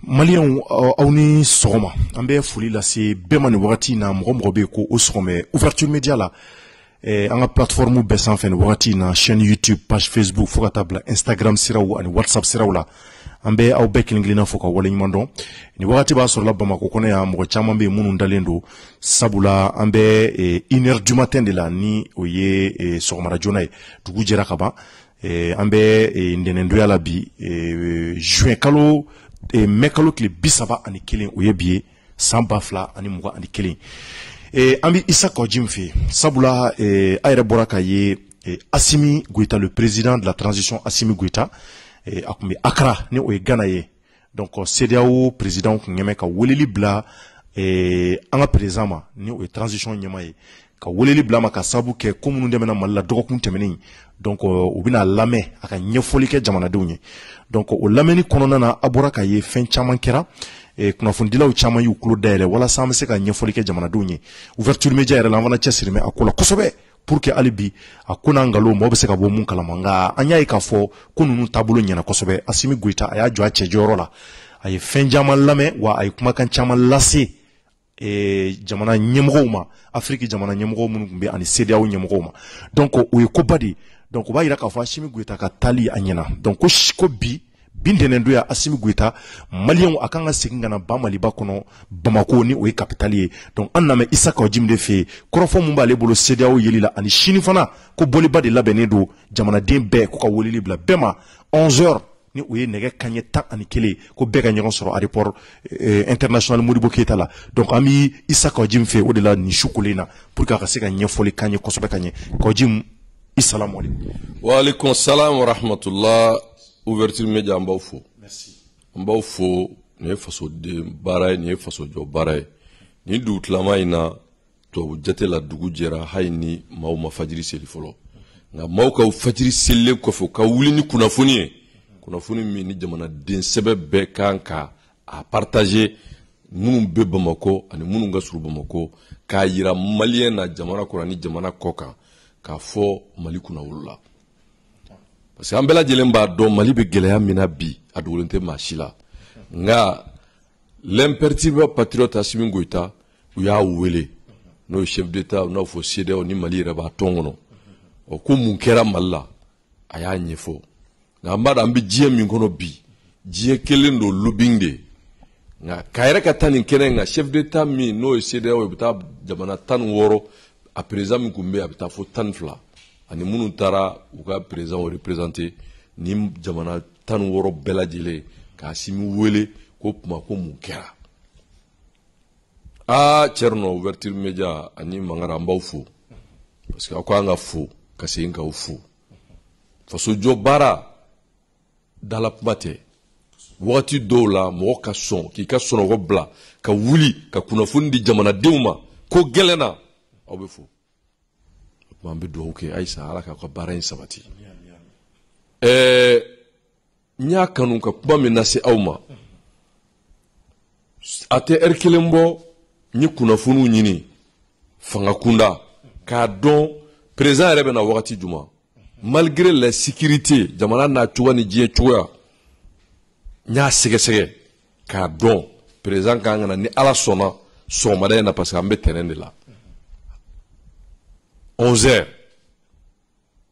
Malien aw ni sɔgɔma an bɛ foli lase bɛɛ ma nin wagati na mɔgɔ bɛ ko o sɔgɔmɛ ouverture média la an ka plateforme bɛɛ sanfɛ nin wagati na chaîne YouTube page Facebook fo ka taa bila Instagram siraw ani WhatsApp siraw la an bɛ aw bɛɛ kelen-kelenna fo ka wale ɲuman dɔn nin wagati b'a sɔrɔla Bamakɔ kɔnɔ yan mɔgɔ caman bɛ minnu dalen don sabula an bɛ 1h du matin de la ni o ye sɔgɔmada joona ye dugu jɛra ka ban an bɛ ntɛnɛndonya la bi juin kalo mai kalo tile 31 o ye bi ye san 2021 an bɛ Isa Kɔji fɛ sabula a yɛrɛ bɔra ka ye Assimi Goïta le président de la transition Assimi Goïta a tun bɛ Accra ni o ye Ghana ye donc CEDEAO président tun ɲɛmɛ ka weleli bila an ka président ma ni o ye transition ɲɛma ye ka weleli bila ma ka sabu kɛ ko minnu dɛmɛna Mali la dɔgɔkun tɛmɛnen donc u bɛna lamɛn a ka ɲɛfɔli kɛ jamanadenw ye donc o lamɛnni kɔnɔna na a bɔra ka ye fɛn caman kɛra kunnafonidilaw caman y'u tulo dayɛlɛ walasa an bɛ se ka ɲɛfɔli kɛ jamanadenw ye ouverture média yɛrɛ la an fana cɛsiri mɛ a ko la kosɛbɛ pour que hali bi a ko n'an nkalon mɔgɔ bɛ se ka bɔ mun kalama nka an y'a ye k'a fɔ ko ninnu taabolo ɲɛna kosɛbɛ Assimi Goïta a y'a jɔ a cɛ jɔyɔrɔ la a ye fɛn caman lamɛn wa a ye kumakan caman lase jamana ɲɛmɔgɔw ma Afrique jamana ɲɛmɔgɔw minnu tun bɛ ani CEDEAO ɲɛmɔgɔw ma donc o ye koba de donc o b'a jira k'a fɔ Assimi Goïta ka taali a ɲɛna donc ko bi ntɛnɛndonya Assimi Goïta maliyɛnw a kan ka segin ka na ba Maliba kɔnɔ Bamako ni o ye capitale ye donc an nana Isa Kɔji de fɛ yen kɔrɔfɔ mun b'ale bolo CEDEAO yeli la ani sini fana ko bɔliba de labɛnnen don jamanaden bɛɛ ko ka weleli bila bɛɛ ma 11h ni o ye nɛgɛ kanɲɛ 11 ko bɛɛ ka ɲɔgɔn sɔrɔ aéroport international Modibo Keita la donc an bɛ Isa Kɔji fɛ o de la nin su kolen na pour que a ka se ka ɲɛfɔli k'an ye kosɛbɛ ka ɲɛ Kɔji isalamu alaikum. Wa alaikum salam wa rahmatullah. Ouverture média an b'aw fo. Merci. An b'aw fo nin ye fasoden baara ye nin ye fasojɔ baara ye nin dugutilama in na tubabu jate la dugu jɛra hali ni maaw ma fajiri seli fɔlɔ nka maaw ka fajiri selilen kɔfɛ ka wuli ni kunnafoni ye kunnafoni min ni jamanaden sɛbɛ bɛɛ kan ka a partager minnu bɛ Bamako ani minnu ka surun Bamako k'a yira maliyɛn na jamana kɔnɔ ni jamana kɔ kan k'a fɔ Mali kunnawolo la. Parce que an bɛɛ lajɛlen b'a dɔn Mali bɛ gɛlɛya min na bi a dogolen tɛ maa si la nka l'imperturbable patriote Assimi Goïta u y'a wele n'o ye chef d'état n'o fɔ CEDEAO ni Mali yɛrɛ b'a tɔn kɔnɔ o ko mun kɛra Mali la a y'a ɲɛfɔ nka an b'a dɔn an bɛ diɲɛ min kɔnɔ bi diɲɛ kelen don lobbying de nka k'a yɛrɛ ka taa nin kɛnɛ in nka chef d'état min n'o ye CEDEAO ye bɛ taa jamana 16 a président min tun bɛ yen a bɛ taa fo 12 ani minnu taara u ka président représenter ni jamana 16 bɛɛ lajɛlen ka Assimi wele ko kuma ko mun kɛra Thierno ouverture média ani Mangara an b'aw fo parce que aw kan ka fo ka segin k'aw fo fasojɔ baara dala kuma tɛ wagati dɔw la mɔgɔ ka sɔn k'i ka sɔnɔgɔ bila ka wuli ka kunnafoni di jamanadenw ma ko gɛlɛnna aw bɛ fo an bɛ dugawu kɛ Ayisa Ala k'a ka baara in sabati n y'a kanu ka kuma min lase aw ma a tɛ heure kelen bɔ n ye kunnafoniw ɲini fanga kunda k'a dɔn président yɛrɛ bɛ na wagati jumɛn malgré la sécurité jamana n'a cogoya ni diɲɛ cogoya n y'a sɛgɛsɛgɛ k'a dɔn président kan ka na ni Ala sɔnna sɔgɔmada in na parce que an bɛ terrain de la 11h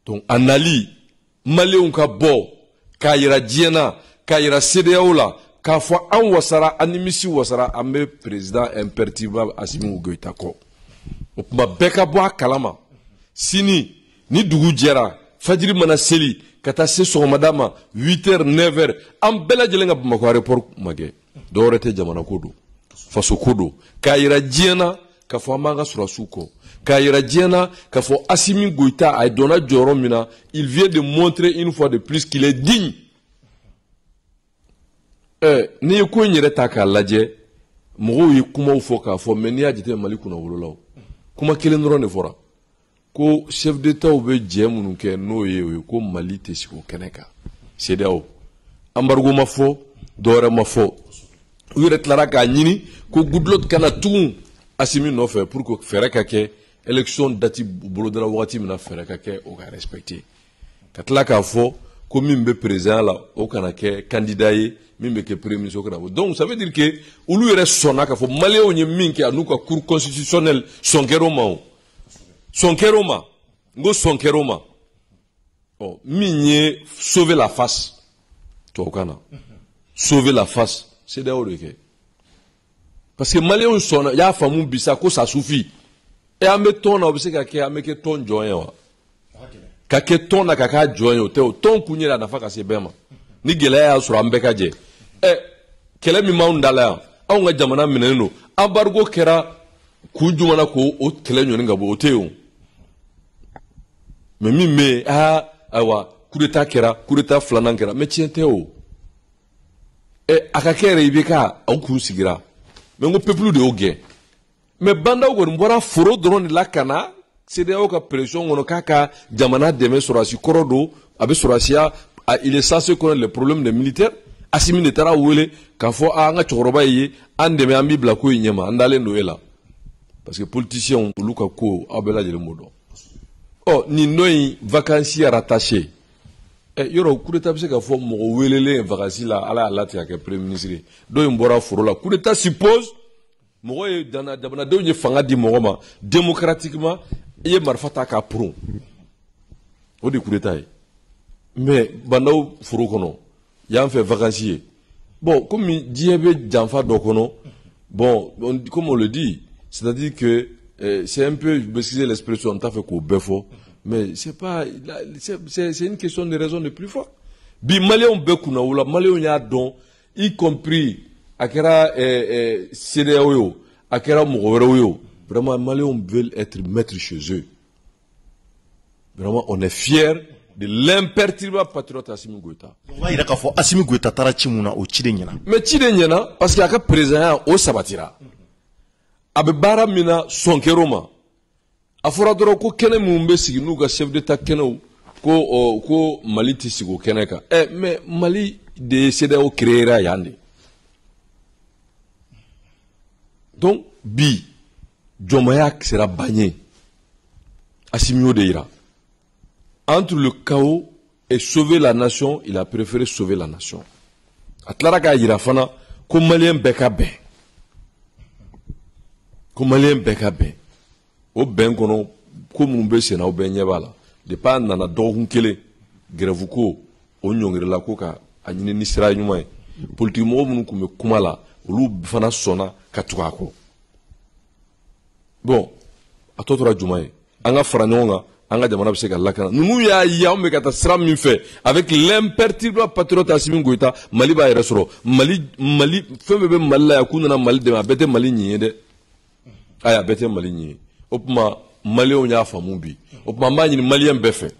donc a nali maliyɛnw ka bɔ k'a yira diɲɛ na k'a yira CEDEAO la k'a fɔ an wasara an nimisi wasara an bɛ président imperturbable Assimi Goïta kɔ o tuma bɛɛ ka bɔ a kalama sini ni dugu jɛra fajiri mana seli ka taa se sɔgɔmada ma 8h 9h an bɛɛ lajɛlen ka Bamako aéroport ma kɛ dɔwɛrɛ tɛ jamana ko don faso ko don k'a yira diɲɛ na k'a fɔ an b'an ka sɔrɔdasiw kɔ k'a yira diɲɛ na k'a fɔ Assimi Goïta a donna jɔyɔrɔ min na il vient de montrer une fois de plus qu'il est digne n'i ye ko in yɛrɛ ta k'a lajɛ mɔgɔw ye kumaw fɔ k'a fɔ mais n'i y'a jate Mali kunnawololaw kuma kelen dɔrɔn de fɔra ko chef d'état bɛ jɛ minnu kɛ n'o ye o ye ko Mali tɛ sigi o kɛnɛ kan CEDEAO embargo ma fɔ dɔwɛrɛ ma fɔ u yɛrɛ tilara k'a ɲini ko Goodluck kana tugun Assimi nɔfɛ pour que fɛɛrɛ ka kɛ élection date bolodara wagati min na fɛɛrɛ ka kɛ o ka respecter ka tila k'a fɔ ko min be président la o kana ke candidat ye min be ke premier ministre kana donc ça veut dire que olu yɛrɛ sɔnna ka fɔ malien ye min kɛ anu ka cour constitutionnel sonkɛrɛ ma o sonkɛrɛ ma ngo sonkɛrɛ ma oh min ye sauver la face to kana sauver la face c'est d'ailleurs de ke parce que malien sɔnna y'a faamu bisa ko ça suffit et an be tɔn na o be se ka kɛ an be kɛ tɔn jɔn ye wa ka kɛ tɔn na ka k'a jɔn ye o tɛ o tɔn kun ye la nafa ka se bɛɛ ma ni gɛlɛya y'a sɔrɔ an bɛɛ ka jɛ kɛlɛ min b'anw da la yan anw ka jamana minɛnen don embargo kɛra kun jumɛn na k'o kɛlɛ ɲɔni ka bɔ o tɛ yen o mais min bɛ yen ayiwa coup d'état kɛra coup d'état filanan kɛra mais tiɲɛ tɛ o a ka kɛ yɛrɛ i bɛ ka aw kun sigira mais n ko peuple de y'o gɛn mais bandaw kɔni bɔra foro dɔrɔn de la ka na CEDEAO ka pression kɔnɔ k'a ka jamana dɛmɛ sɔrɔdasi kɔrɔ don a bɛ sɔrɔdasiya il est censé connaître les problèmes des militaires Assimi de taara wele k'a fɔ an ka cɛkɔrɔba ye an dɛmɛ an b'i bila ko in ɲɛma an dalen don e la parce que politiciens olu ka ko aw bɛɛ lajɛlen b'o dɔn ɔ nin dɔ in vacances rattaché yɔrɔ coup d'état bɛ se ka fɔ mɔgɔ welelen vacances la ala y'a latigɛ ka kɛ premier ministre ye dɔ in bɔra foro la coup d'état suppose mɔgɔ ye jamanadenw ye fanga di mɔgɔ ma démocratiquement i ye marifa ta k'a puron o de coup d'état ye mais bandaw foro kɔnɔ y'an fɛ vacances ye bon comme diɲɛ bɛ janfa dɔ kɔnɔ bon comme on le dit c'est-à-dire que c'est un peu excusez l'expression on t'a fait k'o bɛɛ fɔ mais c'est pas c'est une question de raison de plus fort bi maliyɛnw bɛɛ kunna o la maliyɛnw y'a dɔn y compris a kɛra CEDEAO ye o a kɛra mɔgɔ wɛrɛw ye o vraiment maliyɛnw veulent être maîtres chez eux vraiment on est fiers de l'imperturbable patriote Assimi Goïta. On va dire k'a fɔ Assimi Goïta taara ci mun na o ci de ɲɛna. Mais ci de ɲɛna parce que a ka président o sabatira. A bɛ baara min na sɔn kɛr'o ma. A fɔra dɔrɔn ko kɛnɛ minnu bɛ sigi n'u ka chef d'état kɛnɛw ko Mali tɛ sigi o kɛnɛ kan. Mais Mali de ye CEDEAO créera yan de. Donc bi jɔnmaya sera banni. Assimi y'o de yira. Entre le chaos et sauver la nation, il a préféré sauver la nation. A tilara k'a yira fana ko maliyɛn bɛɛ ka bɛn. Ko maliyɛn bɛɛ ka bɛn. O bɛn kɔnɔ ko minnu bɛ sen na o bɛɛ ɲɛ b'a la. Depuis a nana dɔgɔkun kelen grève ko o ɲɔngirila ko ka a ɲini ni sira ɲuman ye. Politique mɔgɔ minnu tun bɛ kuma la olu fana sɔnna ka tugu a kɔ. Bon a tɔ tora jumɛn ye? An ka fara ɲɔgɔn kan. An ka jamana bɛ se ka lakana ninnu y'a ye anw bɛ ka taa sira min fɛ avec l'imperturbable patriote Assimi Goïta Mali b'a yɛrɛ sɔrɔ Mali fɛn bɛɛ bɛ Mali la yan k'u nana Mali dɛmɛ a bɛɛ tɛ Mali ɲi ye dɛ ayi a bɛɛ tɛ Mali ɲi ye o tuma maliyɛnw y'a faamu bi o tuma an b'a ɲini maliyɛn bɛɛ fɛ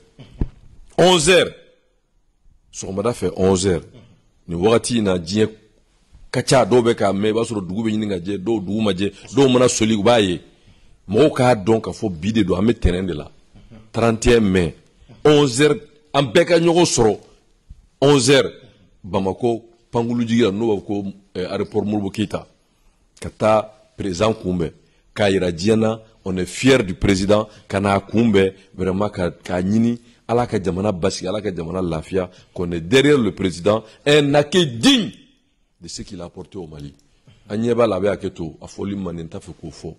11h sɔgɔmada fɛ 11h nin wagati in na diɲɛ ka ca dɔw bɛ k'a mɛn i b'a sɔrɔ dugu bɛ ɲini ka jɛ dɔw dugu ma jɛ dɔw mana soli u b'a ye mɔgɔw k'a dɔn k'a fɔ bi de don an bɛ terrain de la 31 mai 11h an bɛɛ ka ɲɔgɔn sɔrɔ 11h Bamako Pangulujigi la n'o b'a fɔ ko aéroport Modibo Keïta ka taa président kunbɛn k'a yira diɲɛ na on est fier du président ka n'a kunbɛn vraiment k'a ɲini Ala ka jamana basigi Ala ka jamana lafiya qu'on est derrière le président un accueil digne de ce qu'il a apporté au Mali an ɲɛ b'a la a bɛ hakɛ to a fɔli man di n t'a fɛ k'o fɔ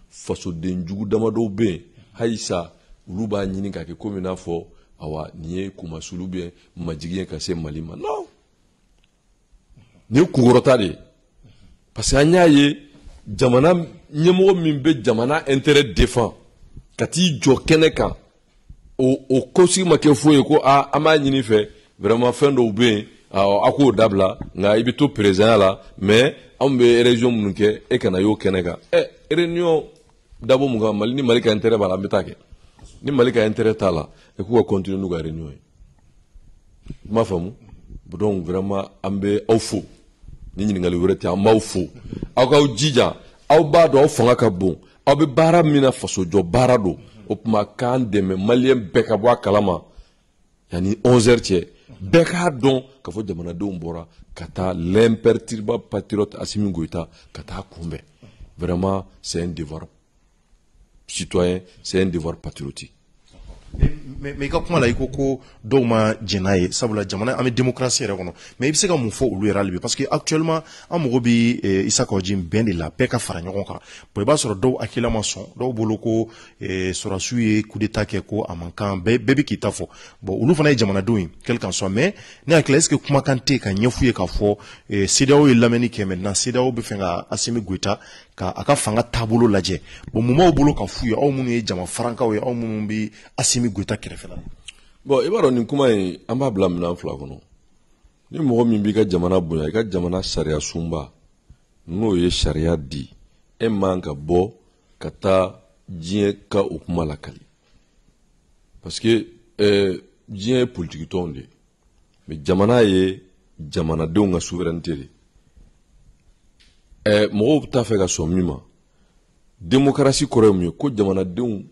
fasoden jugu damadɔw bɛ yen halisa olu b'a ɲini k'a kɛ komi n'a fɔ awa nin ye kumasulu bɛ majigi ye ka se Mali ma non nin ye kunkɔrɔta de ye parce que an y'a ye jamana ɲɛmɔgɔ min bɛ jamana intérêt défend ka t'i jɔ kɛnɛ kan o kɔsigi ma kɛ foyi ye ko an b'a ɲini fɛ vraiment fɛn dɔw bɛ yen a k'o dabila nka i bɛ to président la mais anw bɛ région minnu kɛ e kana y'o kɛnɛ kan réunion dabɔ mun kan Mali ni Mali ka intérêt b'a la an bɛ taa kɛ. Ni Mali ka intérêt t'a la et qu'on va continuer nous à réunion ma femme donc vraiment an bɛ aw fo ni ɲininkali wɛrɛ tɛ an b'aw fo aw k'aw jija aw b'a dɔn aw fanga ka bon aw bɛ baara min na fasojɔ baara don o tuma k'an dɛmɛ maliyɛn bɛɛ ka bɔ a kalama yanni 11h cɛ bɛɛ k'a dɔn k'a fɔ jamanadenw bɔra ka taa l'imperturbable patriote Assimi Goïta ka taa kunbɛn vraiment c'est un devoir citoyen, c'est un devoir patriotique. mais ka kuma la iko ko dɔw ma jɛna ye sabula jamana an bɛ démocratie yɛrɛ kɔnɔ mais i bɛ se ka mun fɔ olu yɛrɛ hali bi parce que actuellement an mago bɛ Isaka Odji bɛn de la bɛɛ ka fara ɲɔgɔn kan bon i b'a sɔrɔ dɔw hakilila ma sɔn dɔw bolo ko sɔrɔdasiw ye coup d'état kɛ ko a man kan bɛɛ bɛ k'i ta fɔ bon olu fana ye jamanadenw ye quel qu'en soit mais ne hakili la est ce que kumakan tɛ ka ɲɛf'u ye k'a fɔ CEDEAO ye lamɛnni kɛ maintenant CEDEAO bɛ fɛ ka Assimi Goïta ka a ka fanga taabolo lajɛ bon mun b'aw bolo ka f'u ye aw minnu ye jama farankaw ye aw minnu bɛ Assimi Goïta kɛrɛfɛ la. Bon i b'a dɔn nin kuma in an b'a bila minɛn fila kɔnɔ ni mɔgɔ min b'i ka jamana bonya i ka jamana sariya sunba n'o ye sariya di e man ka bɔ ka taa diɲɛ ka o kuma lakali parce que diɲɛ ye politique tɔnw de ye mais jamana ye jamanadenw ka souveraineté de mɔgɔw t'a fɛ ka sɔn min ma démocratie kɔrɔ ye mun ye ko jamanadenw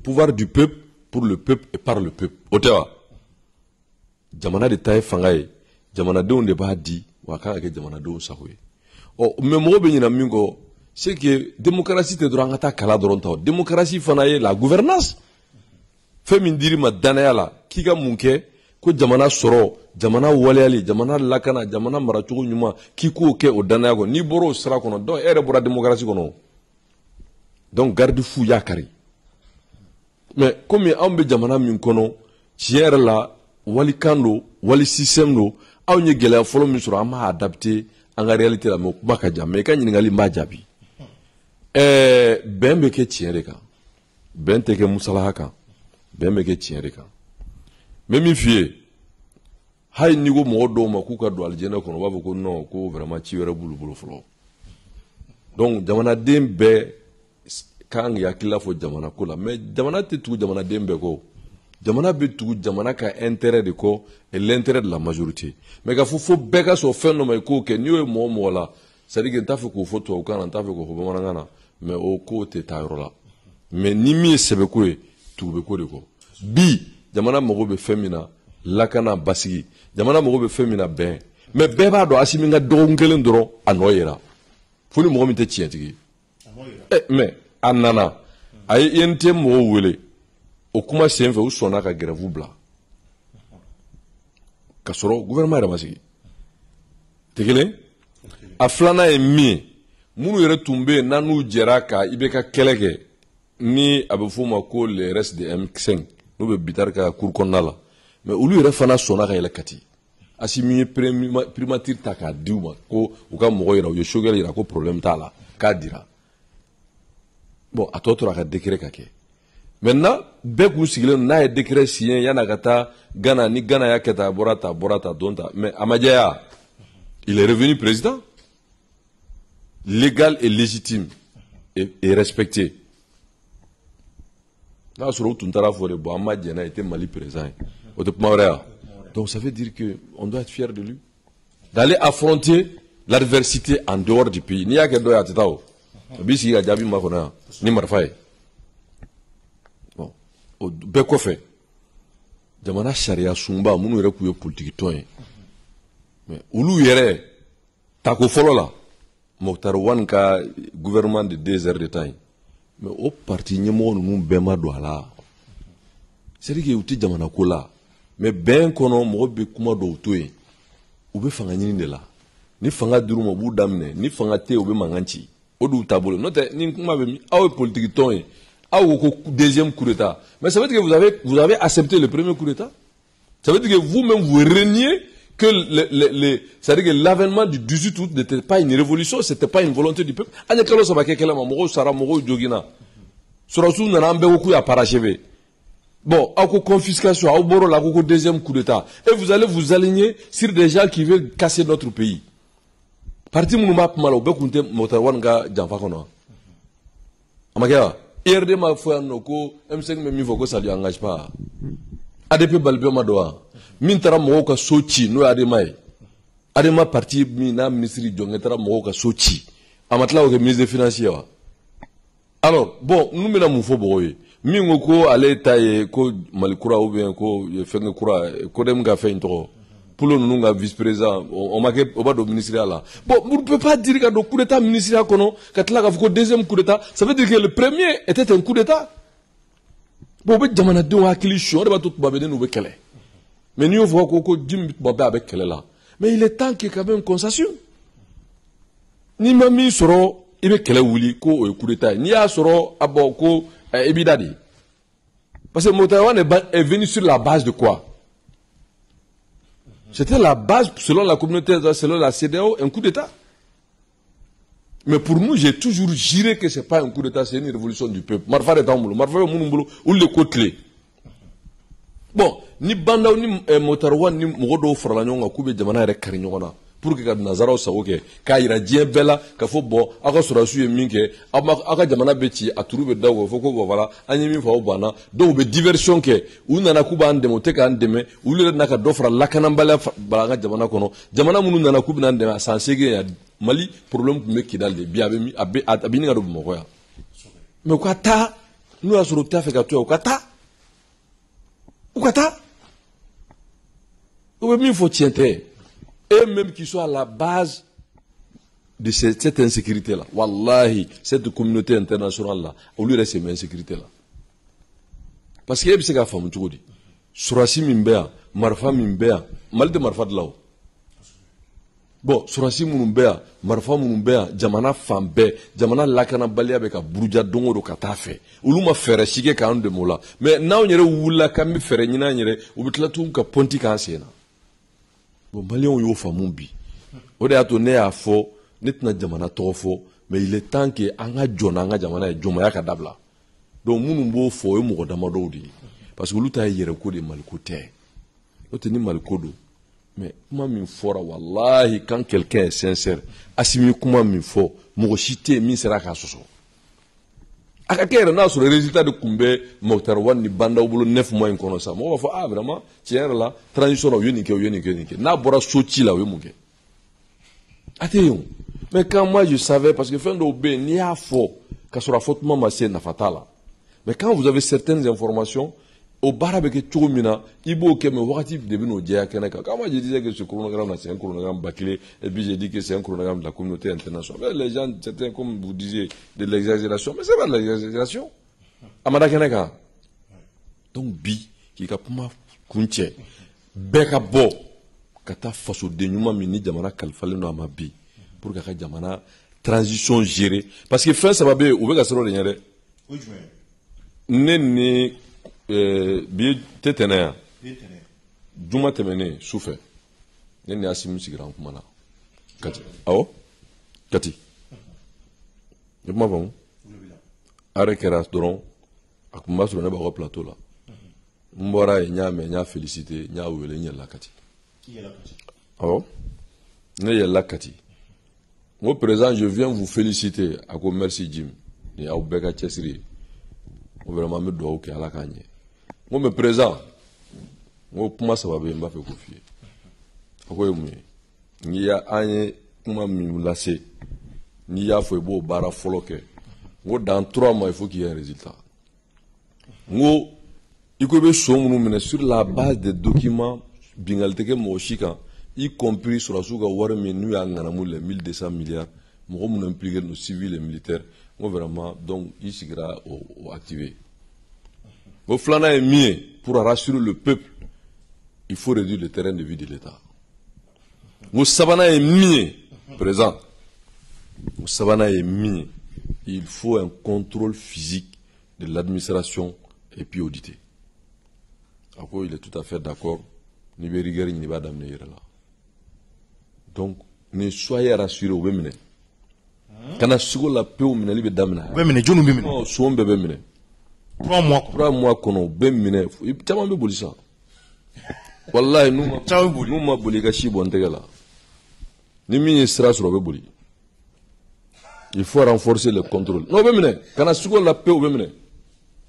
pouvoir du peuple pour le peuple et par le peuple o tɛ wa jamana de ta ye fanga ye jamanadenw de b'a di wa a kan ka kɛ jamanadenw sago ye mais mɔgɔw bɛ ɲinɛ min kɔ c'est que démocratie tɛ dɔrɔn an ka taa kala dɔrɔn ta o démocratie fana ye la gouvernance fɛn min dir'i ma danaya la k'i ka mun kɛ ko jamana sɔrɔ jamana waleyali jamana lakana jamana maracogo ɲuman k'i k'o kɛ o danaya kɔ n'i bɔra o sira kɔnɔ donc e yɛrɛ bɔra démocratie kɔnɔ donc garde fou y'a kari mais comme anw bɛ jamana min kɔnɔ tiɲɛ yɛrɛ la walikan don wali système don anw ye gɛlɛya fɔlɔ min sɔrɔ an m'a adapté an ka réalité la mais o kuma ka jan mais i ka ɲininkali n b'a jaabi bɛn bɛ kɛ tiɲɛ de kan bɛn tɛ kɛ musalaha kan bɛn bɛ kɛ tiɲɛ de kan mais min f'i ye hali n'i ko mɔgɔ dɔw ma k'u ka don alijɛnɛ kɔnɔ u b'a fɔ ko non ko vraiment ci wɛrɛ b'olu bolo fɔlɔ donc jamanaden bɛɛ kan k'i hakilila fɔ jamana ko la mais jamana tɛ tugu jamanaden bɛɛ kɔ jamana bɛ tugu jamana ka intérêt de kɔ et l'intérêt de la majorité mais k'a fɔ bɛɛ ka sɔn fɛn dɔ ma i k'o kɛ n'i y'o ye mɔgɔ mɔgɔ la c'est à dire que n t'a fɛ k'o fɔ tubabukan na n t'a fɛ k'o fɔ bamanankan na mais o ko tɛ taa yɔrɔ la mais ni min ye sɛbɛko ye tugu bɛ ko de kɔ bi jamana mago bɛ fɛn min na lakana basigi jamana mago bɛ fɛn min na bɛn mais bɛɛ b'a dɔn Assimi ka dɔgɔkun kelen dɔrɔn a nɔ yera fo ni mɔgɔ min tɛ tiɲɛtigi ye mais a nana a ye INT mɔgɔw wele o kuma sen fɛ u sɔnna ka grève bila ka sɔrɔ gouvernement yɛrɛ ma sigi tɛ kelen a filanan ye min ye minnu yɛrɛ tun bɛ yen n'u jɛra ka i bɛ ka kɛlɛ kɛ ni a bɛ f'o ma ko le reste de M5 n'u bɛ Bitar ka cour kɔnɔna la mais olu yɛrɛ fana sɔnna ka yɛlɛ Kati Assimi ye primature ta k'a di u ma ko u ka mɔgɔ yira u ye Choguel yira ko problème t'a la k'a dira bon a tɔ tora ka décret ka kɛ maintenant bɛɛ kun sigilen n'a ye décret signé yan'a ka taa Ghana ni Ghana y'a kɛ tan a bɔra ta don ta mais a ma diya il est revenu président légal et légitime et respecté n'a sɔrɔ u tun taara fɔ de bon an ma jɛn n'a ye i tɛ Mali président ye o tɛ kuma wɛrɛ ya donc ça veut dire que on doit être fier de lui d'aller affronter l'adversité en dehors du pays n'i y'a kɛ dɔ ye a tɛ taa o a b'i sigi ka jaabi ma kɔnɔ yan ni marifa ye bon o bɛɛ kɔfɛ jamana sariya sunba minnu yɛrɛ k'u ye politique tɔn ye mais olu yɛrɛ tako fɔlɔ la Mokhtar Wane ka gouvernement de 2 heures de temps ye mais o parti ɲɛmɔgɔ ninnu bɛɛ ma don a la c'est à dire que u tɛ jamana ko la mais bɛn kɔnɔ mɔgɔ bɛ kuma dɔw to yen u bɛ fanga ɲini de la ni fanga dir'u ma u b'u daminɛ ni fanga tɛ yen u bɛ mankan ci o d'u taabolo n'o tɛ ni kuma bɛ min aw ye politique tɔn ye aw ko deuxième coup d'état mais ça veut dire que vous avez accepté le premier coup d'état ça veut dire que vous-même vous reniez que c'est-à-dire que l'avènement du 18 août n'était pas une révolution, c'était pas une volonté du peuple. Anyakalo sabake kela mamogo sara mogo jogina. Surasu nana ambe oku ya parachevé. Bon, ako confiscation, au boro la koko deuxième coup d'état. Et vous allez vous aligner sur des gens qui veulent casser notre pays. Parti mounuma malo bekunte Mokhtar ga jamfa kono. Amakia, IRD ma foi noko M5 me mi foko ça lui engage pas. ADP balbe madoa. Min tara mɔgɔw ka so ci n'o ye Adema ye Adema parti min n'a ministre jɔnkɛ tara mɔgɔw ka so ci a ma tila k'o kɛ ministre des finances ye wa alors bon n'u bɛna mun fɔ mɔgɔw ye min ko ale ta ye ko Mali kura ou bien ko fɛnkɛ kura Codem ka fɛn tɔgɔ Pulo ninnu ka vice président o ma kɛ o b'a don ministériya la bon on ne peut pas dire ka don coup d'état ministériya kɔnɔ ka tila k'a fɔ ko deuxième coup d'état ça veut dire que le premier était un coup d'état bon be jamana denw hakili su o de b'a to tubabudenw n'u bɛ kɛlɛ mais n'i y'o fɔ ko jim tubabu a bɛ kɛlɛ la mais il est temps qu'il y ait quand même une concession ni ma min sɔrɔ i bɛ kɛlɛ wuli ko o ye coup d'état ye n'i y'a sɔrɔ a bɔ ko i b'i da de parce que Motawa est venu sur la base de quoi? C'était la base, selon la communauté, selon la CEDEAO, un coup d'état. Mais pour nous, j'ai toujours juré que ce n'est pas un coup d'état, c'est une révolution du peuple. Marfa est en boulot, Marfa est en boulot, ou le côté. Bon, ni Banda, ni Motawa, ni Mogodo, Fralagnon, Koube, Jamana, et Karignona. Pour que Nazaro Saoke, Kaira Dien Bella, Kafo Bon, Akasorasu et Minke, Aka Jamana Beti, Aturu Dago, Foko, voilà, Animi Faobana, donc diversion que, ou Nanakuba and Demoteka and Deme, ou le Naka d'offre Lakanambala Balaga Jamana Kono, Jamana Munu Nanakuba and Dema, Sansege, Mali, problème que Mekidal, Biabemi, Abininga de Mokoya. Mais Kata, nous avons sur le fait qu'à toi, Okata, Okata, où est-ce qu'il faut tienter? Et même qui soit à la base de cette insécurité-là. Wallahi, cette communauté internationale-là, au lieu de cette insécurité-là. Parce qu'il y a des gens qui font des Surasi Mimbea, Marfa Mimbea, Malde Marfa de là. Bon, Surasi Munumbea, Marfa Munumbea, Jamana Fambe, Jamana Lakana Balia avec un Brouja Dongo Katafe. Uluma Fere, Chike Kaon de Mola. Mais now, il y a Wula Kami Fere, Nina, ou Bitlatum Kaponti Kansena. Bon, Malion yo famu bi. O de ato ne a fo, ne tena jamana tofo, mais il est temps que anga jona anga jamana e joma ya kadabla. Donc munu mbo fo e mo damado di. Parce que luta yere ko de malikote. O teni malikodo. Mais kuma min fora wallahi quand quelqu'un est sincère, asimi kuma min fo, mo chité min sera ka soso. Aka kere na sur le résultat de Kumbe, Mokhtar Wan ni Banda au boulot 9 mois in kono sa. Mo va fa ah vraiment, tiens là, transition au yonike. Na bora sochi la we muke. Attention. Mais quand moi je savais parce que fin d'obé ni a faux, ka sura fautement massé na fatala. Mais quand vous avez certaines informations au barabe que Tchoumina, Ibo Keme, Wakati de Bino Diakanaka. Quand moi je disais que ce chronogramme, c'est un chronogramme bâclé, et puis j'ai dit que c'est un chronogramme de la communauté internationale. Mais les gens, certains, comme vous disiez, de l'exagération, mais c'est pas de l'exagération. Amada Kanaka. Donc, Bi, qui a pour moi, Kunche, Beka Bo, Kata Faso Denyuma Mini, Jamana Kalfaleno Amabi, pour que Jamana transition gérée. Parce que fin, ça va bien, où est-ce que ça va bien? Nene, bi tetene juma temene souffre ne ne asimu sigira kuma na kati awo kati ne kuma famu are kera doron akuma sur ne ba ko plateau la mbora e nya féliciter nya wele nya la kati awo ne ya la kati au présent je viens vous féliciter à ko merci Jim ni au beka chesiri vraiment me do ok ala kanye. Moi, me présent, moi, pour moi, ça va bien, m'a fait confier. Pourquoi il y a un comment me lasser, ni a fait beau bara foloke. Moi, dans 3 mois, il faut qu'il y ait un résultat. Moi, il faut que sur la base des documents, bingalteke moshika, y compris sur la souga war menu à Nganamou les 1200 milliards, moi, on implique nos civils et militaires. Moi, vraiment, donc, il sera activé. Vos flana est mieux pour rassurer le peuple. Il faut réduire le terrain de vie de l'État. Vos savana est mieux présent. Vos savana est mieux. Il faut un contrôle physique de l'administration et puis auditer. Après, il est tout à fait d'accord. Ni berigari ni ba damne yere là. Donc, ne soyez rassurés au bemine. Kana sugo la pe au minali be damna. Bemine jonu bemine. Non, so be bemine. 3 mois kono bemine tama be boli sa wallahi numa boli ka shi bon tegala ni mi sera sur be boli il faut renforcer le contrôle non bemine kana sugo la paix bemine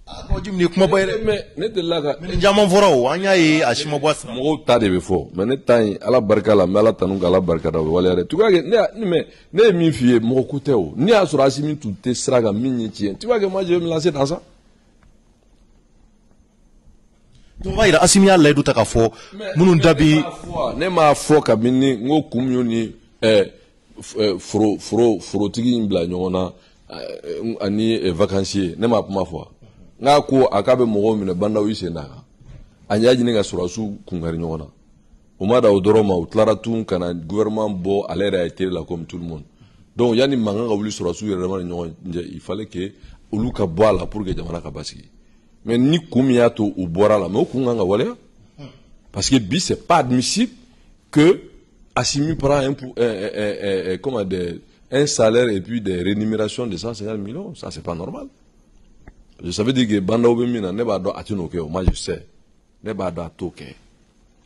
ko jimni kuma bayre mais ne de la ga jamon foro anya yi ashima boss mo ta de be fo mais ne tan ala barka la mais ala tanu ala barka da wala re tu ga ne mi fie mo kuteo ni asura asimi tout te sera ga minye tien tu vois que moi je vais me lancer dans ça. Donc va ira asimi Allah edu taka fo munun dabi ne ma fo kabini ngo kumyoni fro tigi mbla nyona ani vacancier ne ma puma fo nga ko akabe mogo mine banda wi sendaga anya jini ga surasu kungari nyona o ma da odoroma o tlara tun kana gouvernement bo à l'air a été là comme tout le monde donc yani manga ga wuli surasu yere ma nyon il fallait que oluka boala pour que jamana ka basiki mais ni kumia to u bora la mais kunga nga wala parce que bi c'est pas admissible que Assimi prend un salaire et puis des rémunérations de 150 millions, ça c'est pas normal. Je savais dire que Banda Obemina ne va pas atteindre au moi je sais. Ne va pas toquer.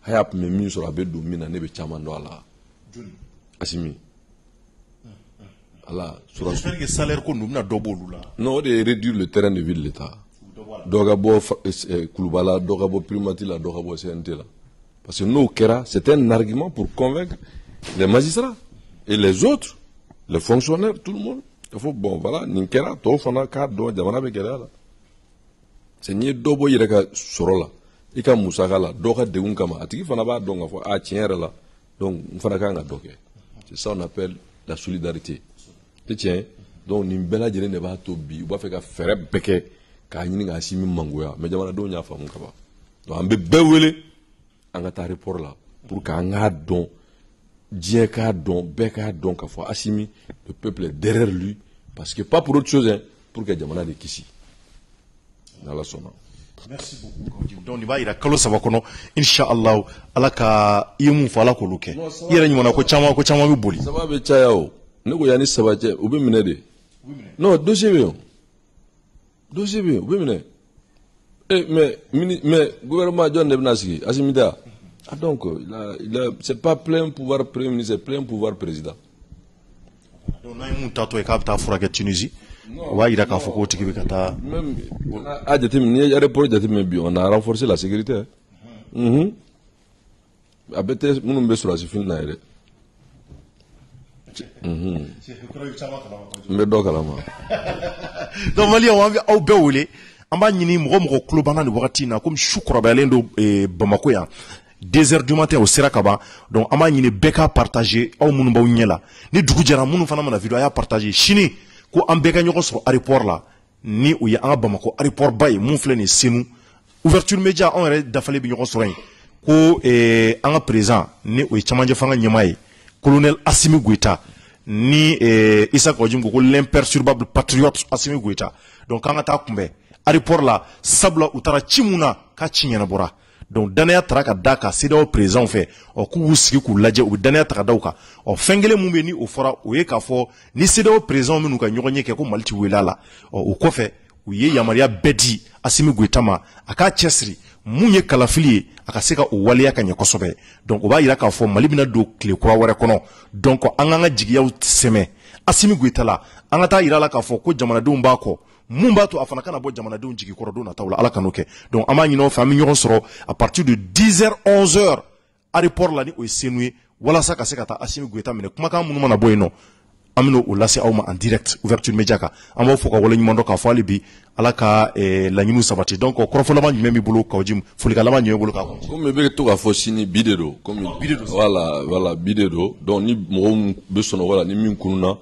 Hayap me mis sur la bête domina ne be chamando ala. Assimi. Allah sur le salaire qu'on nous a dobolu là. Non, de réduire le terrain de vie de l'État. Dogabo Kulubala, Dogabo Primatila, Dogabo CNT là. Parce que nous, c'est un argument pour convaincre les magistrats et les autres, les fonctionnaires, tout le monde. Il faut, bon, voilà, Ninkera, Tofana, Kado, Jamana Bekera. C'est ni Dobo Yereka Sorola, Ika Moussakala, Doka de Unkama, Atiki Fanaba, donc, à Tienra, donc, Mfanakanga Doke. C'est ça qu'on appelle la solidarité. Tu tiens, donc, Nimbela Jere ne va tobi, ou va faire faire beke, car il n'y a pas de mangoya, mais Jamana Donya Famukaba. Donc, on peut bewele. An ka taa report là pour qu'an ka dɔn diɲɛ k'a dɔn bɛɛ k'a dɔn k'a fɔ Assimi le peuple est derrière lui parce que pas pour autre chose hein, pour que jamana de kisi n'Ala sɔnna. Merci beaucoup. Donc, il va y avoir kalo saba kɔnɔ inshallah ala ka i ye mun fɔ ala k'olu kɛ i yɛrɛ ɲumanna ko caman bɛ boli. Saba bɛ caya o ne ko yanni saba cɛ u bɛ minɛ de. Non dossier bɛ yen dossier bɛ yen u bɛ minɛ. Mais gouvernement John Nebnassi, Assimida, donc c'est pas plein pouvoir premier ministre, c'est plein pouvoir président. Donc, on a un tato et capta pour la Tunisie. Ouais, il a qu'à faut que même on a renforcé la sécurité. Abete munumbe sur la sifine na ere. Mais donc donc Mali on va au Béoulé. On va y aller klobana ni wakati na comme choukura lendo Bamako ya 2h du matin au Sirakaba donc on va y aller beka partager au munumba unyela ni dugu jara munu fana mana vidéo ya partager chini ko an beka nyoko sur aéroport là ni ou ya an Bamako aéroport bay mun flé ni senu ouverture média on aurait dafale bi nyoko sur ko an présent ni ou chamanje fanga nyamaye colonel Assimi Goïta ni Issa Kodjim ko l'imperturbable patriote Assimi Goïta donc an ta kumbe aéroport là sabla utara chimuna ka chinyana bora donc danaya traka daka CEDEAO présent fait o ku sigi ku laje o danaya traka dawka o fengele mumbe ni o fora o ye ka fo ni CEDEAO présent menu ka nyogonye ke ko malti welala o ko fe o ye yamaria bedi Assimi Goïta ma aka chesri munye kalafili aka seka o waliya ka nyakosobe donc o ba yira ka fo mali bina do kle kwa wara kono donc anganga jigiya seme Assimi Goïta la angata yira la ka fo ko jamana dum ba ko Mumbato afana kana bo jamana de jigi korodo na tawla ala kanoke donc ama nyino fami nyon soro à partir de 10h 11h aéroport la ni o senui wala saka sekata Assimi Goïta mine kuma kan munuma na boyno amino o lasi awma en direct ouverture média ka amo foka wala nyimondo ka fali bi ala ka la nyinu sabati donc korofo la manyu memi bolo kawjim fulika la manyu bolo ka comme be to ka fosini bidedo comme bidedo voilà bidedo donc ni mo be sono wala ni min kununa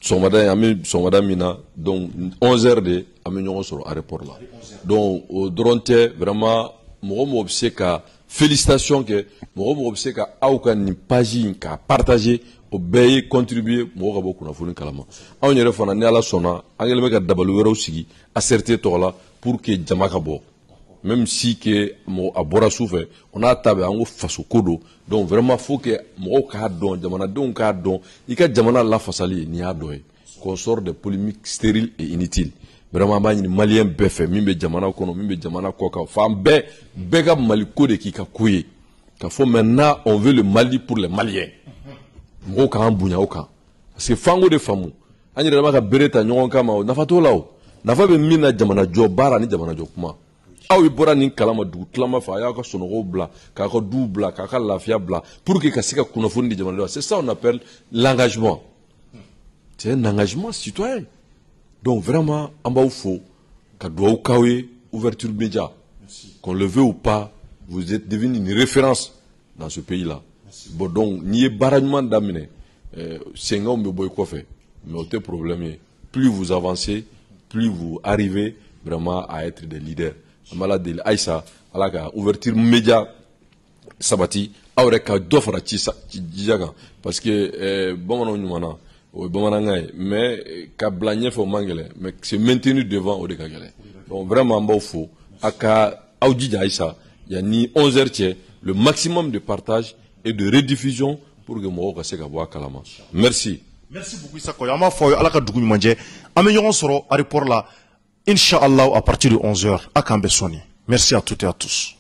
Somada Mina, donc 11h de Amignon sur l'aéroport là. Donc, au Dronte, vraiment, moi, obseka, félicitations que, moi, obseka, aucun ni page, qu'à partager, au bay, contribuer, moi, beaucoup na foulin kalama. On y refait en ala sona, on y refait d'abalouer aussi, acerter toi pour que Jamakabo. Même si que mo abora souffre on a tabe en faso kodo donc vraiment faut que mo ka don jamana don ka don ika jamana la fasali ni adoy qu'on sort de polémiques stériles et inutiles vraiment ba ni malien befe mimbe jamana kono mimbe jamana koka fam be ga mali kode ki ka kuye ka faut maintenant on veut le Mali pour les Maliens mo ka ambunya oka parce que fango de famu ani dama ka bereta nyon kama na fato lawo na fa be mina jamana jo bara ni jamana jo kuma aw ibora ni kalama du tlama fa ya ka sonogo bla ka ka du bla ka ka lafia bla pour que ka sika kunafoni de jamana c'est ça on appelle l'engagement c'est un engagement citoyen donc vraiment en bas faut ka do kawe ouverture média qu'on le veut ou pas vous êtes devenu une référence dans ce pays là bon donc ni baragnement d'amener senga on me boy quoi fait mais autre problème plus vous avancez plus vous arrivez vraiment à être des leaders. Amala del Aïssa, ala ka ouverture média sabati, awre ka dofra ci jaga parce que bamanan ñumana o bamanangay mais ka blagné fo mangele mais se maintenir devant au de ka gele. Donc vraiment mbaw fo aka awdija Aïssa, ya ni 11h le maximum de partage et de rediffusion pour que mo ka se ka bo kalama. Merci. Merci beaucoup Issa Koya. Ama fo ala ka dugu manje. Ame ñogon soro à report là. Inch'Allah à partir de 11h à Kambesoni. Merci à toutes et à tous.